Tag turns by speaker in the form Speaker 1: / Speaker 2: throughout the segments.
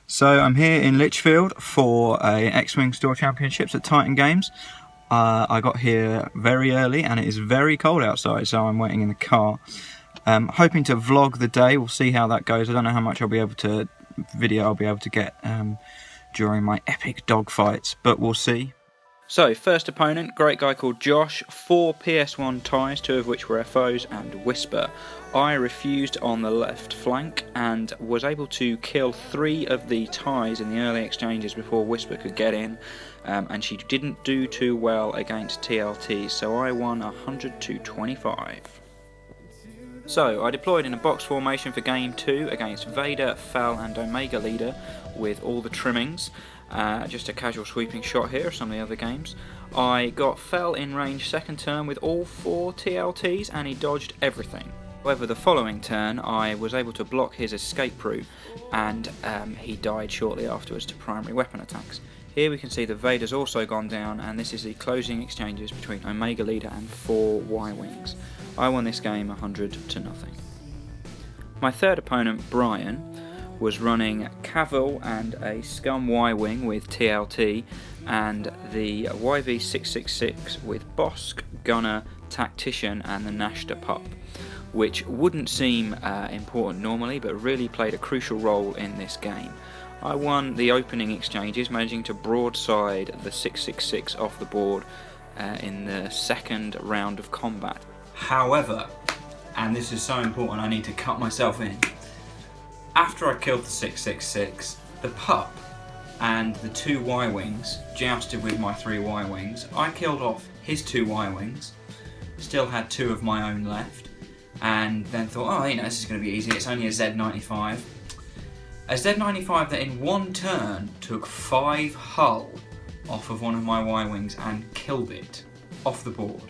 Speaker 1: So I'm here in Lichfield for a X-Wing Store Championships at Titan Games. I got here very early and it is very cold outside, so I'm waiting in the car. Hoping to vlog the day. We'll see how that goes. I don't know how much I'll be able to get during my epic dogfights, but we'll see. So, first opponent, great guy called Josh, 4 PS1 ties, 2 of which were FOs, and Whisper. I refused on the left flank and was able to kill 3 of the ties in the early exchanges before Whisper could get in, and she didn't do too well against TLT, so I won 100 to 25. So, I deployed in a box formation for Game 2 against Vader, Fel and Omega Leader with all the trimmings. Just a casual sweeping shot here of some of the other games. I got Fel in range second turn with all 4 TLTs and he dodged everything. However, the following turn I was able to block his escape route and he died shortly afterwards to primary weapon attacks. Here we can see the Vader's also gone down, and this is the closing exchanges between Omega Leader and 4 Y-Wings. I won this game 100 to nothing. My third opponent, Brian, was running Cavill and a Scum Y-Wing with TLT and the YV666 with Bosk, Gunner, Tactician and the Nashta Pup, which wouldn't seem important normally but really played a crucial role in this game. I won the opening exchanges, managing to broadside the 666 off the board in the second round of combat. However, and this is so important I need to cut myself in, after I killed the 666, the pup and the 2 Y-Wings jousted with my 3 Y-Wings. I killed off his 2 Y-Wings, still had 2 of my own left, and then thought, oh, you know, this is going to be easy, it's only a Z95. A Z95 that in one turn took 5 hull off of one of my Y-Wings and killed it off the board.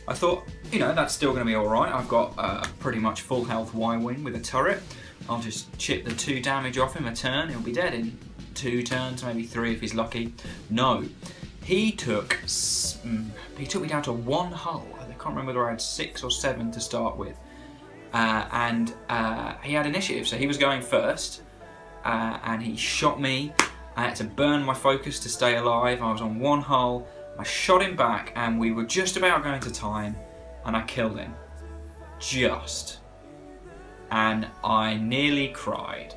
Speaker 1: I thought, you know, that's still going to be alright. I've got a pretty much full health Y-Wing with a turret. I'll just chip the 2 damage off him a turn, he'll be dead in 2 turns, maybe 3 if he's lucky. No, he took me down to 1 hull. I can't remember whether I had 6 or 7 to start with. And he had initiative, so he was going first, and he shot me. I had to burn my focus to stay alive. I was on 1 hull, I shot him back, and we were just about going to time, and I killed him. Just. And I nearly cried.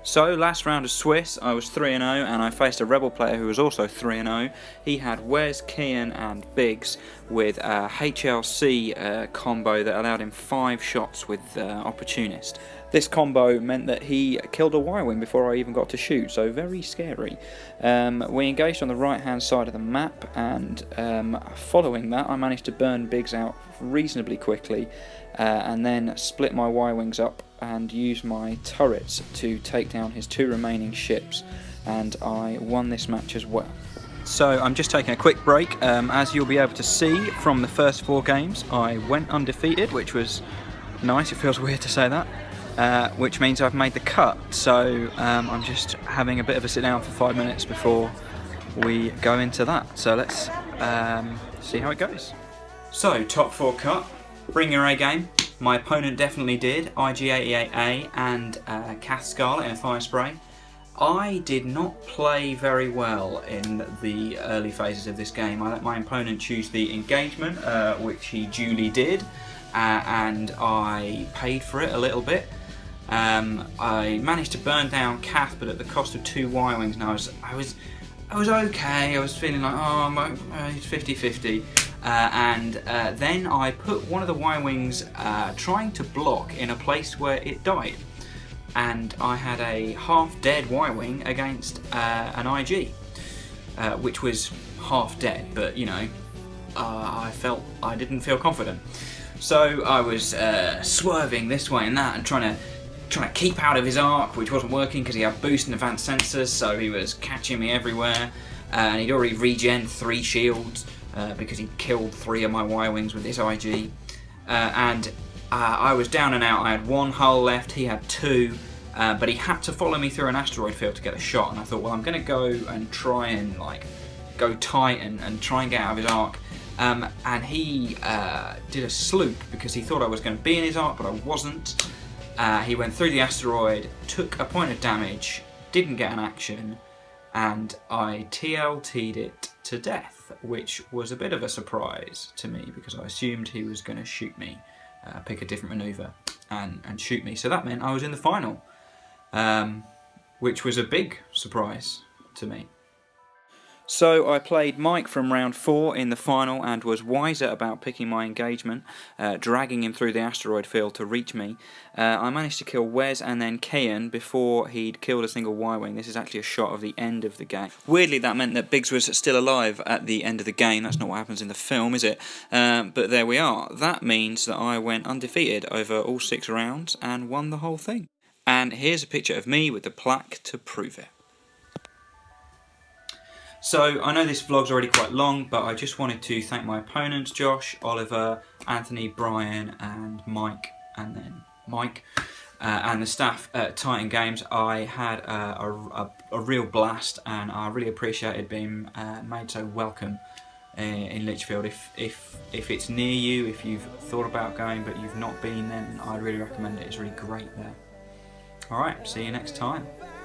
Speaker 1: So, last round of Swiss, I was 3-0 and I faced a Rebel player who was also 3-0. He had Wes, Kian and Biggs with a HLC combo that allowed him 5 shots with Opportunist. This combo meant that he killed a Y-Wing before I even got to shoot, so very scary. We engaged on the right hand side of the map, and following that I managed to burn Biggs out reasonably quickly, and then split my Y-Wings up and use my turrets to take down his 2 remaining ships, and I won this match as well. So I'm just taking a quick break. As you'll be able to see from the first 4 games, I went undefeated, which was nice. It feels weird to say that, which means I've made the cut. So I'm just having a bit of a sit down for 5 minutes before we go into that. So let's see how it goes. So top 4 cut, bring your A game. My opponent definitely did, IG88A and Cath Scarlet in a fire spray. I did not play very well in the early phases of this game. I let my opponent choose the engagement, which he duly did, and I paid for it a little bit. I managed to burn down Cath, but at the cost of 2 Y-Wings, and I was okay. I was feeling like, it's 50-50. And then I put one of the Y-Wings trying to block in a place where it died, and I had a half-dead Y-Wing against an IG, which was half-dead, but you know, I didn't feel confident, so I was swerving this way and that and trying to keep out of his arc, which wasn't working because he had boost and advanced sensors, so he was catching me everywhere, and he'd already regen 3 shields. Because he killed 3 of my Y-Wings with his IG, and I was down and out. I had 1 hull left, he had 2, but he had to follow me through an asteroid field to get a shot, and I thought, well, I'm going to go and try and go tight and try and get out of his arc, and he did a sloop because he thought I was going to be in his arc, but I wasn't,
Speaker 2: He went through the asteroid, took a point of damage, didn't get an action, and I TLT'd it to death, which was a bit of a surprise to me because I assumed he was going to shoot me, pick a different manoeuvre and shoot me. So that meant I was in the final, which was a big surprise to me. So I played Mike from round 4 in the final and was wiser about picking my engagement, dragging him through the asteroid field to reach me. I managed to kill Wes and then Kian before he'd killed a single Y-Wing. This is actually a shot of the end of the game. Weirdly, that meant that Biggs was still alive at the end of the game. That's not what happens in the film, is it? But there we are. That means that I went undefeated over all 6 rounds and won the whole thing. And here's a picture of me with the plaque to prove it. So, I know this vlog's already quite long, but I just wanted to thank my opponents, Josh, Oliver, Anthony, Brian, and Mike, and then Mike, and the staff at Titan Games. I had a real blast, and I really appreciated being made so welcome in Lichfield. If it's near you, if you've thought about going but you've not been, then I'd really recommend it. It's really great there. Alright, see you next time.